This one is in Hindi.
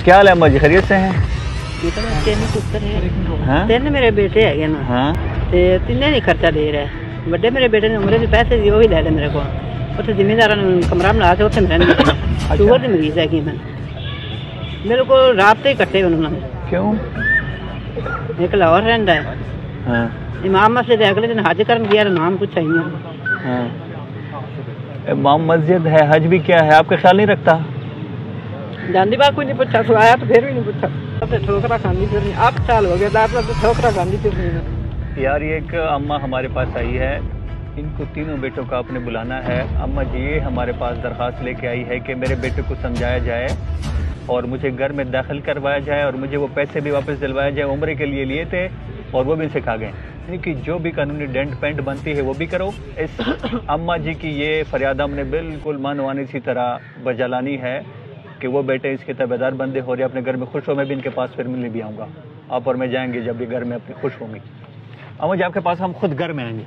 क्या हाल है अम्मा जी, खैरियत से हैं? तीन मेरे बेटे है ना, तीन नहीं खर्चा दे रहा है। बड़े मेरे बेटे ने उम्र के पैसे दी, वही ले ले मेरे को। उत्थे जिमीदार कमरा बना के उत्थे मैं रहंदी। शुगर की मरीज है कि मैं मेरे को रात ही कट्टे उन्होंने। क्यों? एक लाहौर रहता है, इमाम मस्जिद अगले दिन हज करन गया, नाम कुछ चाहिए। इमाम मस्जिद है, हज भी क्या है, आपका ख्याल नहीं रखता? गांधी बाग कोई नहीं पूछा, तो आया तो फिर भी नहीं पूछा। अब तो ठोकरा खानी फिर नहीं, अब साल हो गया तो ठोकरा खानी फिर नहीं। यार ये एक अम्मा हमारे पास आई है, इनको तीनों बेटों का आपने बुलाना है। अम्मा जी ये हमारे पास दरख्वास्त लेके आई है कि मेरे बेटे को समझाया जाए और मुझे घर में दाखिल करवाया जाए और मुझे वो पैसे भी वापस दिलवाया जाए। उम्र के लिए थे और वो भी इनसे खा गए। यानी कि जो भी कानूनी डेंट पेंट बनती है वो भी करो। इस अम्मा जी की ये फरियाद हमने बिल्कुल मनवानी सी तरह बजालानी है कि वो बेटे इसके तबेदार बंदे हो रहे, अपने घर में खुश हो। मैं भी इनके पास फिर मिलने भी आऊँगा। आप और मैं जाएंगे जब ये घर में अपनी खुश होंगी। अम्मा जी आपके पास हम खुद घर में आएंगे।